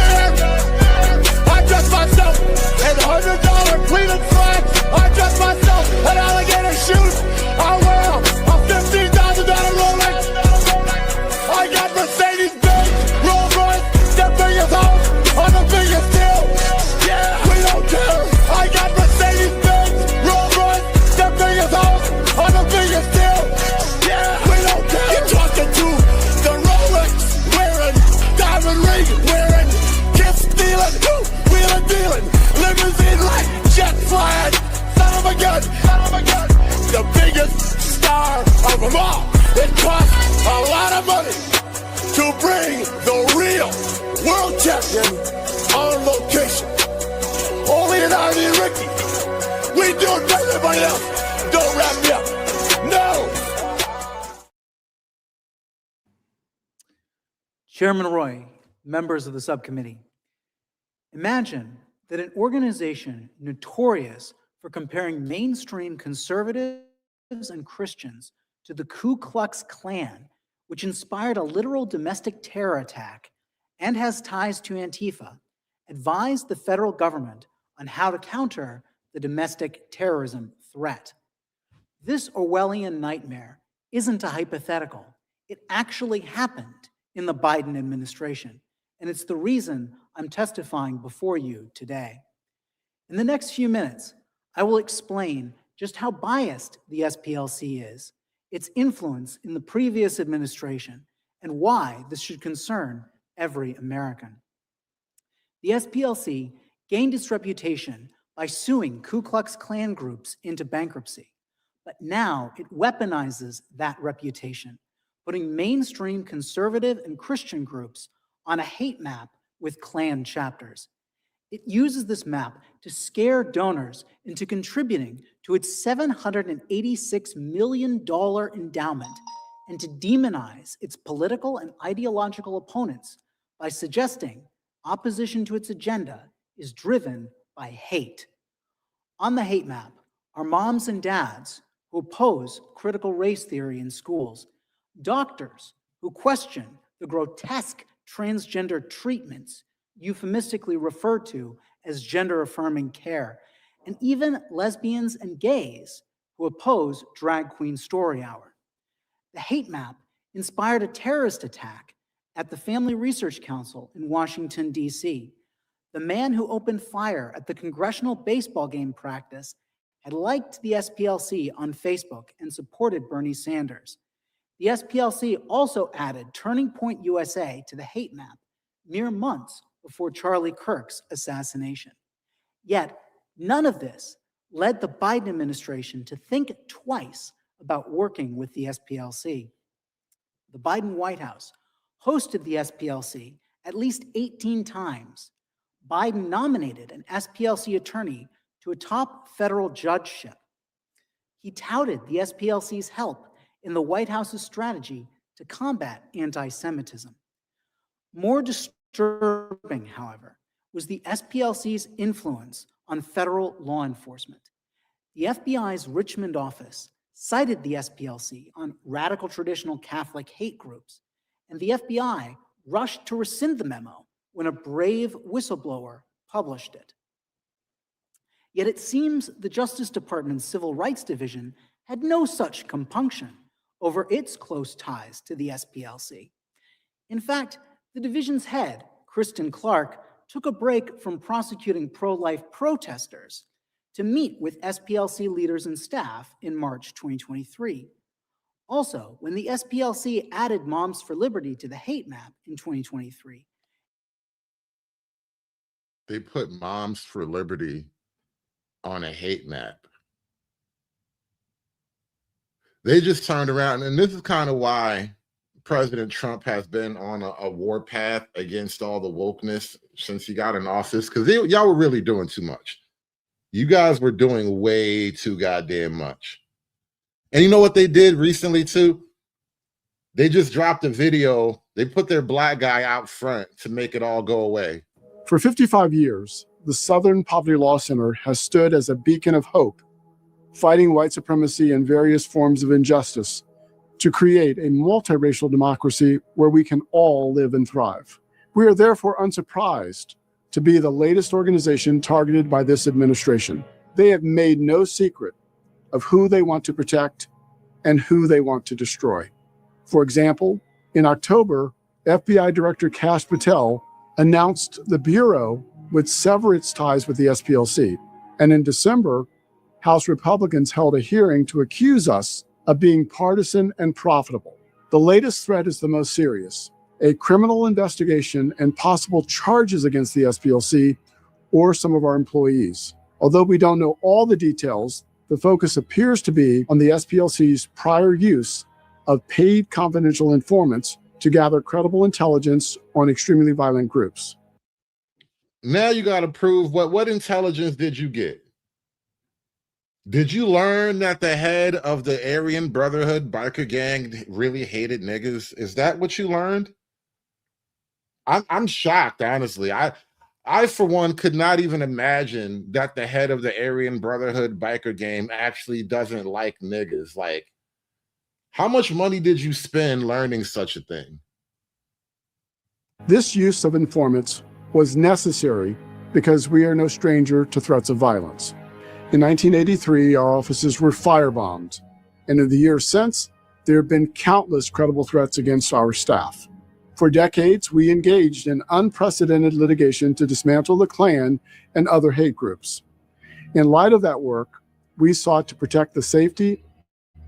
S1: I dress myself in $100 pleated slacks. I dress myself in alligator shoes. I wear a $15,000 Rolex. I got Mercedes-Benz, Rolls-Royce, the biggest house on the biggest deal. Yeah, we don't care. I got Mercedes-Benz, Rolls-Royce, the biggest house on the biggest deal. Yeah, we don't care. You're talking to the Rolex wearing, diamond ring wearing, kiss stealing, wheeling dealing, limousine like jet flying, son of a gun, the biggest star of them all. It costs a lot of money to bring the real world champion on location. Only an Arnie and Ricky. We do it better than everybody else. Don't wrap me up. No.
S15: Chairman Roy, members of the subcommittee, imagine that an organization notorious for comparing mainstream conservatives and Christians to the Ku Klux Klan, which inspired a literal domestic terror attack and has ties to Antifa, advised the federal government on how to counter the domestic terrorism threat. This Orwellian nightmare isn't a hypothetical. It actually happened in the Biden administration, and it's the reason I'm testifying before you today. In the next few minutes, I will explain just how biased the SPLC is, its influence in the previous administration, and why this should concern every American. The SPLC gained its reputation by suing Ku Klux Klan groups into bankruptcy, but now it weaponizes that reputation, putting mainstream conservative and Christian groups on a hate map with Klan chapters. It uses this map to scare donors into contributing to its $786 million endowment and to demonize its political and ideological opponents by suggesting opposition to its agenda is driven by hate. On the hate map are moms and dads who oppose critical race theory in schools, doctors who question the grotesque transgender treatments euphemistically referred to as gender-affirming care, and even lesbians and gays who oppose Drag Queen Story Hour. The hate map inspired a terrorist attack at the Family Research Council in Washington, D.C. The man who opened fire at the congressional baseball game practice had liked the SPLC on Facebook and supported Bernie Sanders. The SPLC also added Turning Point USA to the hate map mere months before Charlie Kirk's assassination. Yet, none of this led the Biden administration to think twice about working with the SPLC. The Biden White House hosted the SPLC at least 18 times. Biden nominated an SPLC attorney to a top federal judgeship. He touted the SPLC's help in the White House's strategy to combat anti-Semitism. More disturbing, however, was the SPLC's influence on federal law enforcement. The FBI's Richmond office cited the SPLC on radical traditional Catholic hate groups, and the FBI rushed to rescind the memo when a brave whistleblower published it. Yet it seems the Justice Department's Civil Rights Division had no such compunction over its close ties to the SPLC. In fact, the division's head, Kristen Clark, took a break from prosecuting pro-life protesters to meet with SPLC leaders and staff in March 2023. Also, when the SPLC added Moms for Liberty to the hate map in 2023,
S5: they put Moms for Liberty on a hate map. They just turned around, and this is kind of why President Trump has been on a war path against all the wokeness since he got in office, because y'all were really doing too much. You guys were doing way too goddamn much. And you know what they did recently too? They just dropped a video. They put their black guy out front to make it all go away.
S16: For 55 years, the Southern Poverty Law Center has stood as a beacon of hope, fighting white supremacy and various forms of injustice to create a multiracial democracy where we can all live and thrive. We are therefore unsurprised to be the latest organization targeted by this administration. They have made no secret of who they want to protect and who they want to destroy. For example, in October, FBI Director Kash Patel announced the Bureau would sever its ties with the SPLC. And in December, House Republicans held a hearing to accuse us of being partisan and profitable. The latest threat is the most serious: a criminal investigation and possible charges against the SPLC or some of our employees. Although we don't know all the details, the focus appears to be on the SPLC's prior use of paid confidential informants to gather credible intelligence on extremely violent groups.
S5: Now you got to prove what intelligence did you get? Did you learn that the head of the Aryan Brotherhood biker gang really hated niggas? Is that what you learned? I'm shocked, honestly. I, for one, could not even imagine that the head of the Aryan Brotherhood biker gang actually doesn't like niggas. Like, how much money did you spend learning such a thing?
S16: This use of informants was necessary because we are no stranger to threats of violence. In 1983, our offices were firebombed, and in the years since, there have been countless credible threats against our staff. For decades, we engaged in unprecedented litigation to dismantle the Klan and other hate groups. In light of that work, we sought to protect the safety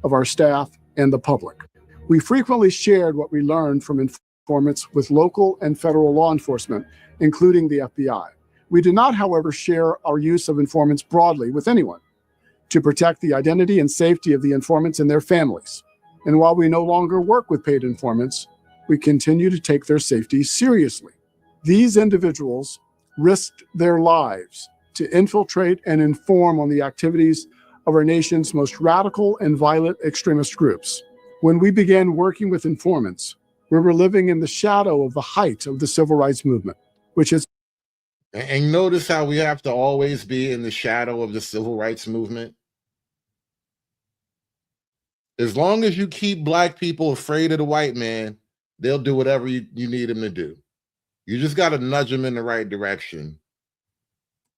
S16: of our staff and the public. We frequently shared what we learned from informants with local and federal law enforcement, including the FBI. We did not, however, share our use of informants broadly with anyone to protect the identity and safety of the informants and their families. And while we no longer work with paid informants, we continue to take their safety seriously. These individuals risked their lives to infiltrate and inform on the activities of our nation's most radical and violent extremist groups. When we began working with informants, we were living in the shadow of the height of the civil rights movement, which has.
S5: And notice how we have to always be in the shadow of the civil rights movement. As long as you keep black people afraid of the white man, they'll do whatever you need them to do. You just got to nudge them in the right direction.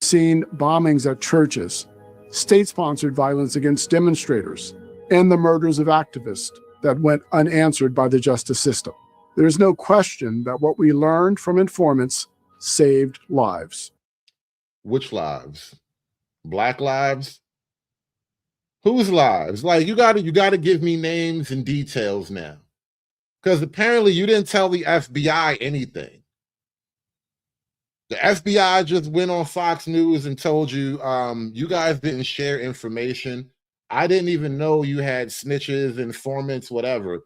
S16: Seen bombings at churches, state-sponsored violence against demonstrators, and the murders of activists that went unanswered by the justice system. There is no question that what we learned from informants saved lives.
S5: Which lives? Black lives? Whose lives? Like, you gotta give me names and details now. Because apparently you didn't tell the FBI anything. The FBI just went on Fox News and told you, you guys didn't share information. I didn't even know you had snitches, informants, whatever.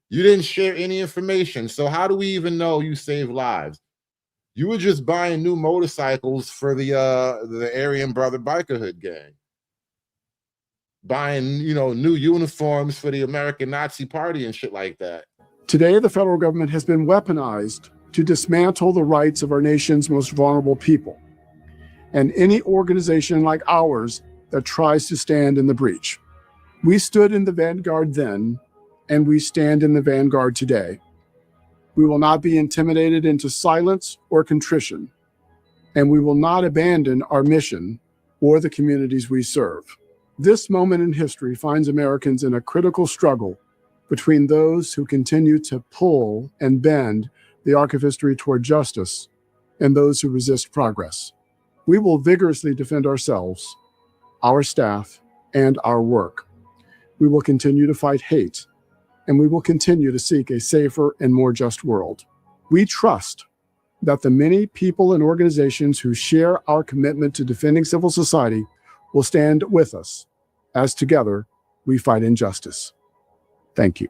S5: You didn't share any information. So how do we even know you saved lives? You were just buying new motorcycles for the Aryan Brother Bikerhood gang. Buying, new uniforms for the American Nazi Party and shit like that.
S16: Today, the federal government has been weaponized to dismantle the rights of our nation's most vulnerable people, and any organization like ours that tries to stand in the breach. We stood in the vanguard then, and we stand in the vanguard today. We will not be intimidated into silence or contrition, and we will not abandon our mission or the communities we serve. This moment in history finds Americans in a critical struggle between those who continue to pull and bend the arc of history toward justice and those who resist progress. We will vigorously defend ourselves, our staff, and our work. We will continue to fight hate, and we will continue to seek a safer and more just world. We trust that the many people and organizations who share our commitment to defending civil society will stand with us as together we fight injustice. Thank you.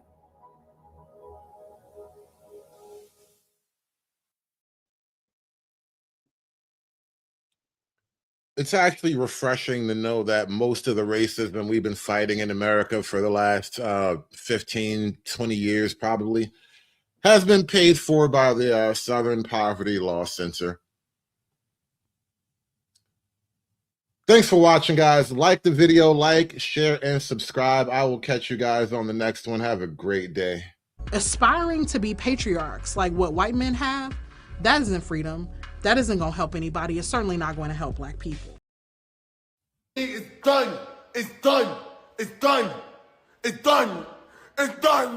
S5: It's actually refreshing to know that most of the racism we've been fighting in America for the last 15, 20 years probably has been paid for by the Southern Poverty Law Center. Thanks for watching, guys. Like the video, like, share, and subscribe. I will catch you guys on the next one. Have a great day.
S17: Aspiring to be patriarchs like what white men have, that isn't freedom. That isn't going to help anybody. It's certainly not going to help black people.
S1: It's done. It's done. It's done. It's done. It's done.